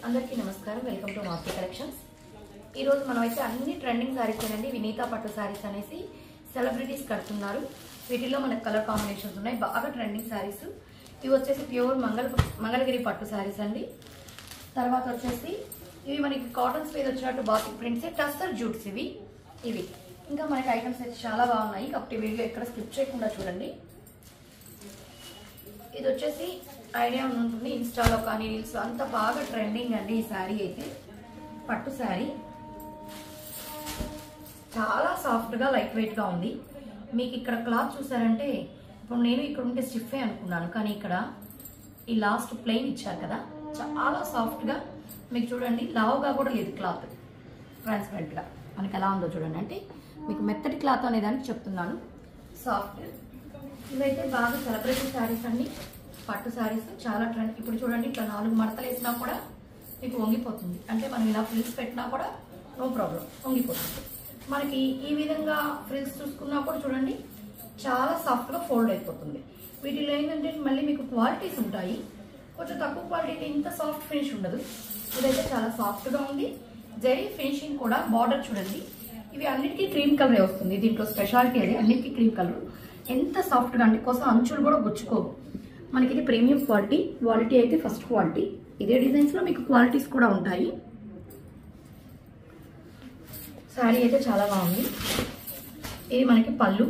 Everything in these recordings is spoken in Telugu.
అందరికీ నమస్కారం. Welcome to master collections. ఈ రోజు మనం అయితే అన్ని ట్రెండింగ్ సారీస్ అండి. వినీతా పట్టు సారీస్ అనేసి సెలబ్రిటీస్ కడుతున్నారు. వీటిలో మనకు కలర్ కాంబినేషన్స్ ఉన్నాయి. బాగా ట్రెండింగ్ సారీస్. ఇవి వచ్చేసి ప్యూర్ మంగళగిరి పట్టు సారీస్ అండి. తర్వాత వచ్చేసి ఇవి మనకి కాటన్స్ మీద వచ్చినట్టు బాతిక్ ప్రింట్స్, టస్సర్ జూట్స్ ఇవి. ఇంకా మనకి ఐటమ్స్ అయితే చాలా బాగున్నాయి. కాబట్టి వీడియో ఎక్కడ స్కిప్ చేయకుండా చూడండి. ఇది వచ్చేసి ఐడియా ఉంటుంది, ఇన్స్టాలో కానీ రీల్స్ అంత బాగా ట్రెండింగ్ అండి. ఈ శారీ అయితే పట్టు శారీ, చాలా సాఫ్ట్గా లైట్ వెయిట్గా ఉంది. మీకు ఇక్కడ క్లాత్ చూసారంటే, ఇప్పుడు నేను ఇక్కడ ఉంటే స్టిఫే అనుకున్నాను, కానీ ఇక్కడ ఈ లాస్ట్ ప్లెయిన్ ఇచ్చారు కదా, చాలా సాఫ్ట్గా. మీకు చూడండి, లావుగా కూడా లేదు క్లాత్, ట్రాన్స్పరెంట్గా మనకి ఎలా ఉందో చూడండి. అంటే మీకు మెత్తటి క్లాత్ అనేదానికి చెప్తున్నాను, సాఫ్ట్. ఇవైతే బాగా సెలబ్రిటీ శారీస్ అండి, పట్టు శారీస్ చాలా ట్రెండ్. ఇప్పుడు చూడండి, ఇట్లా 4 మడతలు వేసినా కూడా మీకు వంగిపోతుంది. అంటే మనం ఇలా ఫ్రిల్స్ పెట్టినా కూడా నో ప్రాబ్లం, వంగిపోతుంది. మనకి ఈ విధంగా ఫ్రిల్స్ చూసుకున్నా కూడా చూడండి, చాలా సాఫ్ట్గా ఫోల్డ్ అయిపోతుంది. వీటిలో ఏంటంటే మళ్ళీ మీకు క్వాలిటీస్ ఉంటాయి. కొంచెం తక్కువ క్వాలిటీ ఇంత సాఫ్ట్ ఫినిష్ ఉండదు. ఇదైతే చాలా సాఫ్ట్గా ఉంది. జరీ ఫినిషింగ్ కూడా, బార్డర్ చూడండి, ఇవి అన్నిటికీ క్రీమ్ కలరే వస్తుంది. దీంట్లో స్పెషాలిటీ అది, అన్నిటికీ క్రీమ్ కలర్. ఎంత సాఫ్ట్గా అంటే కోసం అంచులు కూడా గుచ్చుకోవు. మనకి ఇది ప్రీమియం క్వాలిటీ అయితే ఫస్ట్ క్వాలిటీ. ఇదే డిజైన్స్లో మీకు క్వాలిటీస్ కూడా ఉంటాయి. శారీ అయితే చాలా బాగుంది. ఇది మనకి పళ్ళు,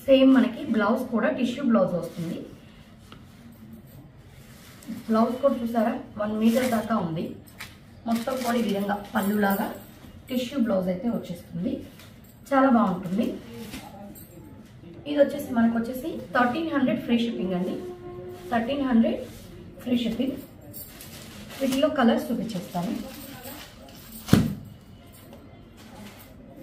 సేమ్ మనకి బ్లౌజ్ కూడా టిష్యూ బ్లౌజ్ వస్తుంది. బ్లౌజ్ కూడా చూసారా, 1 మీటర్ దాకా ఉంది. మొత్తం కూడా ఈ విధంగా పళ్ళులాగా టిష్యూ బ్లౌజ్ అయితే వచ్చేస్తుంది. చాలా బాగుంటుంది. ఇది వచ్చేసి మనకు వచ్చేసి 1300 ఫ్రీ షిప్పింగ్ అండి. 1300 ఫ్రీ షిప్పింగ్. వీటిలో కలర్స్ చూపించేస్తాను.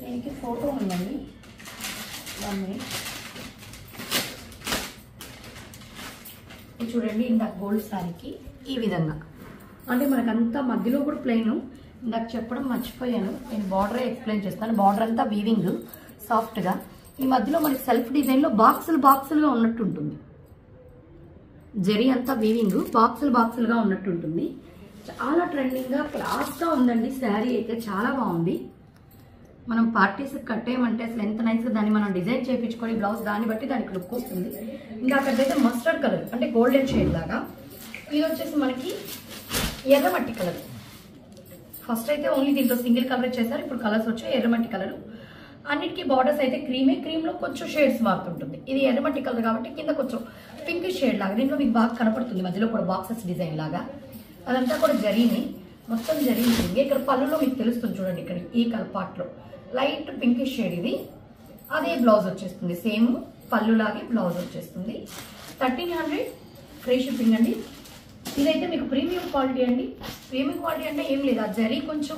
దీనికి ఫోటో ఉందండి, 1 మినిట్. ఇది చూడండి, ఇందాక గోల్డ్ శారీకి ఈ విధంగా, అంటే మనకంతా మధ్యలో కూడా ప్లెయిన్. ఇందాక చెప్పడం మర్చిపోయాను, నేను బార్డరే ఎక్స్ప్లెయిన్ చేస్తాను. బార్డర్ అంతా వీవింగ్ సాఫ్ట్గా. ఈ మధ్యలో మనకి సెల్ఫ్ డిజైన్లో బాక్సులుగా ఉన్నట్టు ఉంటుంది. జరీ అంతా వీవింగ్ బాక్సులుగా ఉన్నట్టు ఉంటుంది. చాలా ట్రెండింగ్గా క్లాస్గా ఉందండి. శారీ అయితే చాలా బాగుంది. మనం పార్టీస్ కట్టేయమంటే అసలు ఎంత నైస్గా దాన్ని మనం డిజైన్ చేయించుకొని బ్లౌజ్ దాన్ని బట్టి దానికి లుక్ వస్తుంది. ఇంకా అక్కడైతే మస్టర్డ్ కలర్ అంటే గోల్డెన్ షేడ్ లాగా. ఇది వచ్చేసి మనకి ఎర్రమట్టి కలర్. ఫస్ట్ అయితే ఓన్లీ దీంట్లో సింగిల్ కలర్ చేశారు, ఇప్పుడు కలర్స్ వచ్చాయి. ఎర్రమట్టి కలర్. అన్నిటికీ బార్డర్స్ అయితే క్రీమ్లో కొంచెం షేడ్స్ మారుతుంటుంది. ఇది ఎర్రమట్టి కలర్ కాబట్టి కింద కొంచెం పింక్ షేడ్ లాగా దీంట్లో మీకు బాగా కనపడుతుంది. మధ్యలో కూడా బాక్సెస్ డిజైన్ లాగా, అదంతా కూడా జరీని, మొత్తం జరీని. ఇక్కడ పళ్ళులో మీకు తెలుస్తుంది చూడండి, ఇక్కడ ఈ కలర్ పార్ట్లో లైట్ పింక్ షేడ్. ఇది అదే బ్లౌజ్ వచ్చేస్తుంది, సేమ్ పళ్ళులాగే బ్లౌజ్ వచ్చేస్తుంది. 1300 ఫ్రీ షిప్పింగ్ అండి. ఇదైతే మీకు ప్రీమియం క్వాలిటీ అండి. ప్రీమియం క్వాలిటీ అంటే ఏం లేదు, ఆ జరీ కొంచెం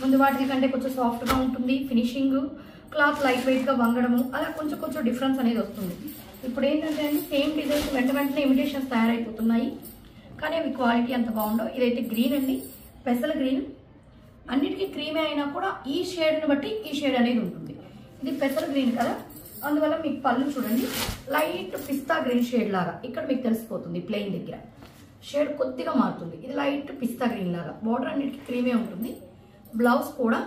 ముందు వాటి కంటే కొంచెం సాఫ్ట్గా ఉంటుంది. ఫినిషింగ్, క్లాత్ లైట్ వెయిట్గా వంగడము, అలా కొంచెం డిఫరెన్స్ అనేది వస్తుంది. ఇప్పుడు ఏంటంటే అండి, సేమ్ డిజైన్స్ వెంటనే ఇమిటేషన్స్ తయారైపోతున్నాయి, కానీ అవి క్వాలిటీ అంత బాగుండవు. ఇదైతే గ్రీన్ అండి, పెసల గ్రీన్. అన్నిటికీ క్రీమే అయినా కూడా ఈ షేడ్ని బట్టి ఈ షేడ్ అనేది ఉంటుంది. ఇది పెసల గ్రీన్ కదా, అందువల్ల మీకు పళ్ళు చూడండి, లైట్ పిస్తా గ్రీన్ షేడ్ లాగా ఇక్కడ మీకు తెలిసిపోతుంది. ప్లెయిన్ దగ్గర షేడ్ కొద్దిగా మారుతుంది. ఇది లైట్ పిస్తా గ్రీన్ లాగా. బార్డర్ అన్నిటికీ క్రీమే ఉంటుంది. బ్లౌజ్ కూడా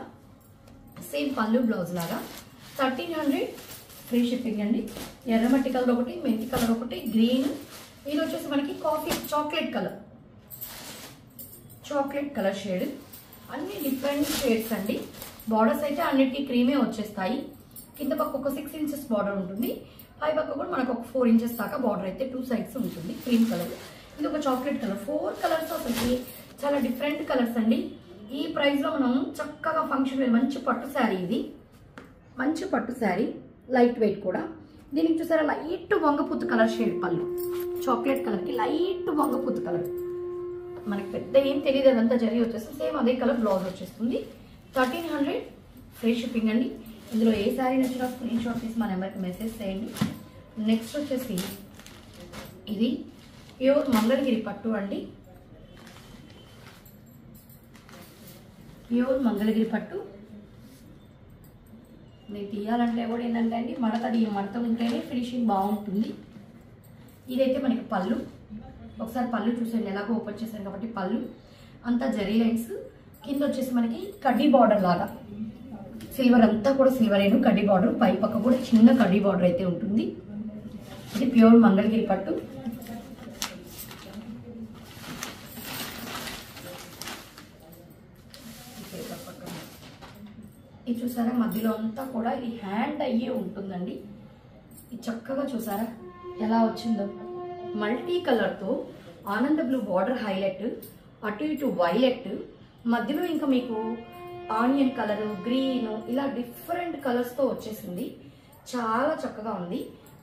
సేమ్ పళ్ళు బ్లౌజ్ లాగా. 1300 ఫ్రీ షిప్పింగ్ అండి. ఎర్రమట్టి కలర్ ఒకటి, మెంతి కలర్ ఒకటి, గ్రీన్. ఇది వచ్చేసి మనకి కాఫీ చాక్లెట్ కలర్ షేడ్. అన్ని డిఫరెంట్ షేడ్స్ అండి. బార్డర్స్ అయితే అన్నిటికీ క్రీమే వచ్చేస్తాయి. కింద పక్క ఒక 6 ఇంచెస్ బార్డర్ ఉంటుంది, పై పక్క కూడా మనకు ఒక 4 ఇంచెస్ దాకా బార్డర్ అయితే 2 సైడ్స్ ఉంటుంది. క్రీమ్ కలర్, ఇది ఒక చాక్లెట్ కలర్. 4 కలర్స్ అసలు చాలా డిఫరెంట్ కలర్స్ అండి. ఈ ప్రైస్లో మనం చక్కగా ఫంక్షన్ వేర్ మంచి పట్టు శారీ. ఇది మంచి పట్టు శారీ, లైట్ వెయిట్ కూడా. దీనికి చూసారా, లైట్ వంగపూత కలర్ షేడ్ పళ్ళు. చాక్లెట్ కలర్కి లైట్ వంగపూత కలర్. మనకి పెద్ద ఏం తెలియదు, అదంతా జరిగి వచ్చేసి సేమ్ అదే కలర్ బ్లౌజ్ వచ్చేస్తుంది. 1300 ఫ్రీ షిప్పింగ్ అండి. ఇందులో ఏ శారీ నచ్చినా స్క్రీన్ షాట్ తీసి మా నెంబర్కి మెసేజ్ చేయండి. నెక్స్ట్ వచ్చేసి ఇది ప్యూర్ మంగళగిరి పట్టు అండి. ప్యూర్ మంగళగిరి పట్టు. మీరు తీయాలంటే కూడా ఏంటంటే అండి, మడత ఉంటేనే ఫినిషింగ్ బాగుంటుంది. ఇదైతే మనకి పళ్ళు, ఒకసారి పళ్ళు చూసేయండి, ఎలాగో ఓపెన్ చేశాను కాబట్టి పళ్ళు అంతా జరీ లైన్స్, కింద వచ్చేసి మనకి కడ్డీ బార్డర్ లాగా సిల్వర్ అంతా కూడా సిల్వరేను కడ్డీ బార్డర్, పై పక్క కూడా చిన్న కడ్డీ బార్డర్ అయితే ఉంటుంది. ఇది ప్యూర్ మంగళగిరి పట్టు. ఇది చూసారా మధ్యలో అంతా కూడా ఇది హ్యాండ్ అయ్యే ఉంటుందండి. ఇది చక్కగా చూసారా ఎలా వచ్చిందో, మల్టీ కలర్తో ఆనంద బ్లూ బార్డర్ హైలైట్, అటు ఇటు వైలెట్, మధ్యలో ఇంకా మీకు ఆనియన్ కలరు, గ్రీన్, ఇలా డిఫరెంట్ కలర్స్తో వచ్చేసింది. చాలా చక్కగా ఉంది.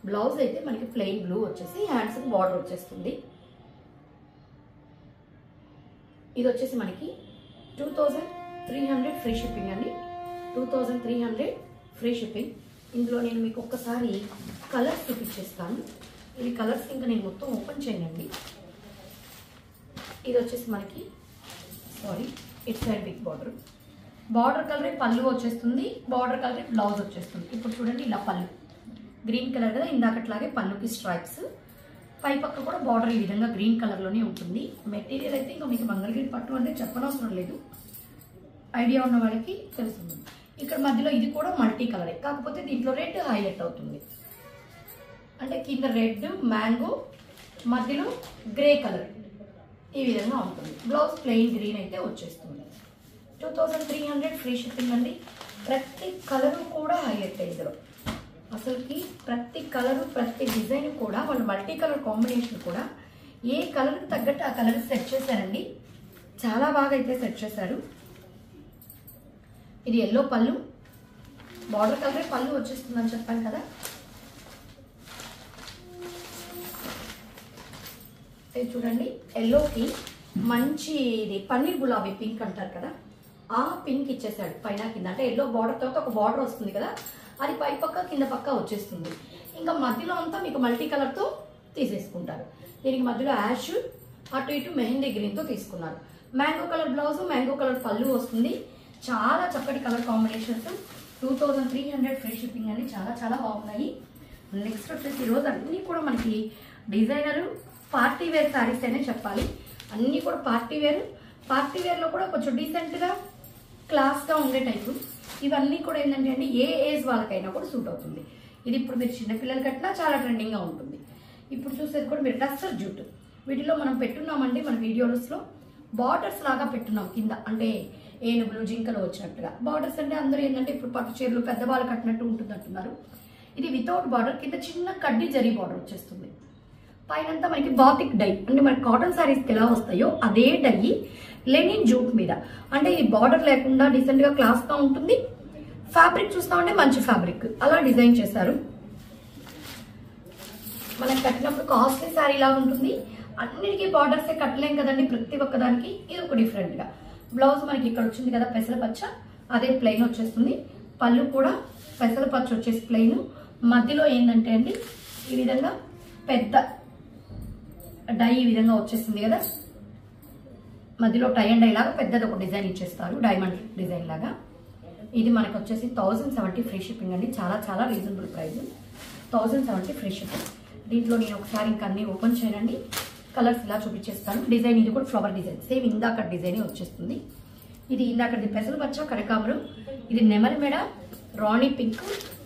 బ్లౌజ్ అయితే మనకి ప్లెయిన్ బ్లూ వచ్చేసి హ్యాండ్స్ బార్డర్ వచ్చేస్తుంది. ఇది వచ్చేసి మనకి 2300 ఫ్రీ షిప్పింగ్ అండి. 2300 ఫ్రీ షిప్పింగ్. ఇందులో నేను మీకు ఒక్కసారి కలర్స్ చూపించేస్తాను. ఇది కలర్స్ ఇంకా నేను మొత్తం ఓపెన్ చేయనండి. ఇది వచ్చేసి మనకి it side big border, border colour పళ్ళు వచ్చేస్తుంది, బార్డర్ కలర్ బ్లౌజ్ వచ్చేస్తుంది. ఇప్పుడు చూడండి ఇలా పళ్ళు గ్రీన్ కలర్ కదా, ఇందాకట్లాగే పళ్ళుకి స్ట్రైప్స్, పై పక్క కూడా బార్డర్ ఈ విధంగా గ్రీన్ కలర్లోనే ఉంటుంది. మెటీరియల్ అయితే ఇంకా మీకు మంగళగిరి పట్టు అంటే చెప్పనవసరం లేదు, ఐడియా ఉన్న వాళ్ళకి తెలుస్తుంది. ఇక్కడ మధ్యలో ఇది కూడా మల్టీ కలరే, కాకపోతే దీంట్లో రెడ్ హైలైట్ అవుతుంది. అంటే కింద రెడ్ మ్యాంగో, మధ్యలో గ్రే కలర్ ఈ విధంగా ఉంటుంది. బ్లౌజ్ ప్లెయిన్ గ్రీన్ అయితే వచ్చేస్తుంది. 2300 ఫ్రీ షిప్పింగ్ అండి. ప్రతి కలరు కూడా హైలైట్ ఇందులో, అసలుకి ప్రతి కలరు ప్రతి డిజైన్ కూడా వాళ్ళు మల్టీ కలర్ కాంబినేషన్ కూడా ఏ కలర్కి తగ్గట్టు ఆ కలర్ సెట్ చేశారండి. చాలా బాగా అయితే సెట్ చేశారు. ఇది ఎల్లో పళ్ళు, బార్డర్ కలరే పళ్ళు వచ్చేస్తుందని చెప్పాను కదా. ఇది చూడండి ఎల్లోకి మంచి ఇది పన్నీర్ గులాబీ పింక్ అంటారు కదా, ఆ పింక్ ఇచ్చేసాడు పైన కింద. అంటే ఎల్లో బార్డర్ తర్వాత ఒక బార్డర్ వస్తుంది కదా, అది పై పక్క కింద పక్క వచ్చేస్తుంది. ఇంకా మధ్యలో అంతా మీకు మల్టీ కలర్తో తీసేసుకుంటారు. దీనికి మధ్యలో యాష్, అటు ఇటు మెహందీ గ్రీన్తో తీసుకున్నారు. Mango colour blouse, mango colour పళ్ళు వస్తుంది. చాలా చక్కటి కలర్ కాంబినేషన్స్. 2300 ఫ్రీ షిప్పింగ్ అని చాలా చాలా బాగున్నాయి. నెక్స్ట్ వచ్చేసి ఈరోజు అన్నీ కూడా మనకి డిజైనర్ పార్టీ వేర్ శారీస్ అనే చెప్పాలి. అన్నీ కూడా పార్టీ వేర్లో కూడా కొంచెం డీసెంట్గా క్లాస్గా ఉండే టైపు. ఇవన్నీ కూడా ఏంటంటే అండి ఏ ఏజ్ వాళ్ళకైనా కూడా సూట్ అవుతుంది. ఇది ఇప్పుడు మీరు చిన్నపిల్లలు కట్టినా చాలా ట్రెండింగ్గా ఉంటుంది. ఇప్పుడు చూసేది కూడా మీరు టస్సర్ జూట్, వీటిలో మనం పెట్టున్నామండి మన వీడియోస్లో బార్డర్స్ లాగా పెట్టున్నాం కింద, అంటే ఏనుగులు జింకలు వచ్చినట్టుగా. బార్డర్స్ అంటే అందరూ ఏంటంటే ఇప్పుడు పట్టు చీరలు పెద్దవాళ్ళు కట్టినట్టు ఉంటుంది అంటున్నారు. ఇది వితౌట్ బార్డర్, కింద చిన్న కడ్డీ జరీ బార్డర్ వచ్చేస్తుంది. పైనంతా మనకి బాతిక్ డై, అంటే మనకి కాటన్ శారీస్కి ఎలా వస్తాయో అదే డై లెనిన్ జూట్ మీద. అంటే ఇది బార్డర్ లేకుండా డీసెంట్గా క్లాస్గా ఉంటుంది. ఫ్యాబ్రిక్ చూస్తామంటే మంచి ఫ్యాబ్రిక్ అలా డిజైన్ చేశారు. మనకి కట్టినప్పుడు కాస్ట్లీ శారీ లాగా ఉంటుంది. అన్నిటికీ బార్డర్సే కట్టలేం కదండి ప్రతి ఒక్కదానికి. ఇది ఒక డిఫరెంట్గా. బ్లౌజ్ మనకి ఇక్కడ వచ్చింది కదా పెసల పచ్చ, అదే ప్లెయిన్ వచ్చేస్తుంది. పళ్ళు కూడా పెసల పచ్చ వచ్చేసి ప్లెయిన్. మధ్యలో ఏంటంటే అండి ఈ విధంగా పెద్ద డై ఈ విధంగా వచ్చేస్తుంది కదా, మధ్యలో టై అండ్ డై లాగా పెద్దది ఒక డిజైన్ ఇచ్చేస్తారు, డైమండ్ డిజైన్ లాగా. ఇది మనకి వచ్చేసి 1070 ఫ్రీ షిప్పింగ్ అండి. చాలా చాలా రీజనబుల్ ప్రైస్. 1070 free shipping. దీంట్లో నేను ఒకసారి ఇంకా అన్ని ఓపెన్ చేయనండి, కలర్స్ ఇలా చూపించేస్తాను. డిజైన్ ఇది కూడా ఫ్లవర్ డిజైన్, సేమ్ ఇందాక డిజైనే వచ్చేస్తుంది. ఇది ఇందాకది పెసలు పచ్చ కనకాంబరం, ఇది నెమలి మెడ రాణి పింక్.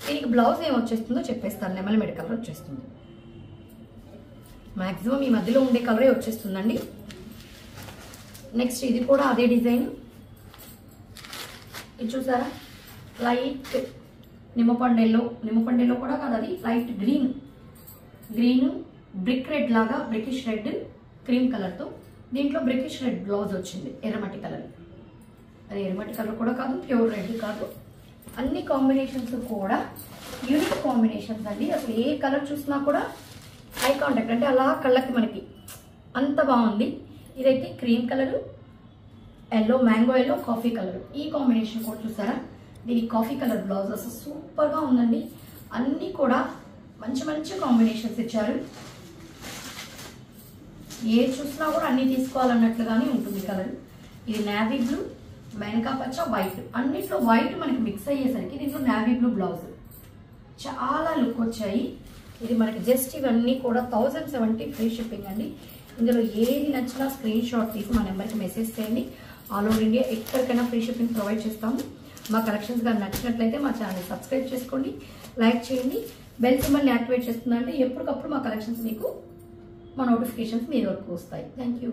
దీనికి బ్లౌజ్ ఏం వచ్చేస్తుందో చెప్పేస్తాను. నెమలి మెడ కలర్ వచ్చేస్తుంది. మ్యాక్సిమం ఈ మధ్యలో ఉండే కలరే వచ్చేస్తుందండి. నెక్స్ట్ ఇది కూడా అదే డిజైన్. ఇది చూసారా లైట్ నిమ్మపండెల్లో కూడా కాదు, అది లైట్ గ్రీన్ బ్రిక్ రెడ్ లాగా, బ్రిటిష్ రెడ్ క్రీమ్ కలర్తో. దీంట్లో బ్రిటిష్ రెడ్ బ్లౌజ్ వచ్చింది, ఎర్రమట్టి కలర్. అది ఎర్రమట్టి కలర్ కూడా కాదు, ప్యూర్ రెడ్ కాదు. అన్ని కాంబినేషన్స్ కూడా యూనిక్ కాంబినేషన్స్ అండి. అసలు ఏ కలర్ చూసినా కూడా ఐ కాంటాక్ట్, అంటే అలా కళ్ళకి మనకి అంత బాగుంది. ఇదైతే cream colour, yellow, mango yellow, coffee colour, ఈ కాంబినేషన్ కూడా చూసారా. దీనికి కాఫీ కలర్ బ్లౌజ్ అసలు సూపర్గా ఉందండి. అన్నీ కూడా మంచి మంచి కాంబినేషన్స్ ఇచ్చారు. ఏ చూసినా కూడా అన్నీ తీసుకోవాలన్నట్లుగానే ఉంటుంది కలర్. ఇది నేవీ బ్లూ, మెనకా పచ్చ, వైట్, అన్నిట్లో వైట్ మనకి మిక్స్ అయ్యేసరికి దీంట్లో నేవీ బ్లూ బ్లౌజ్ చాలా లుక్ వచ్చాయి. ఇది మనకి జస్ట్ ఇవన్నీ కూడా 1070 ఫ్రీ షిప్పింగ్ అండి. ఇందులో ఏది నచ్చినా స్క్రీన్ షాట్ తీసి మా నెంబర్కి మెసేజ్ చేయండి. ఆల్ ఓవర్ ఇండియా ఎక్కడికైనా ఫ్రీ షిప్పింగ్ ప్రొవైడ్ చేస్తాము. మా కలెక్షన్స్ కానీ నచ్చినట్లయితే మా ఛానల్ సబ్స్క్రైబ్ చేసుకోండి, లైక్ చేయండి, బెల్ సింబల్ని యాక్టివేట్ చేస్తుందంటే ఎప్పటికప్పుడు మా కలెక్షన్స్ మీకు మా నోటిఫికేషన్స్ మీ వరకు వస్తాయి. Thank you.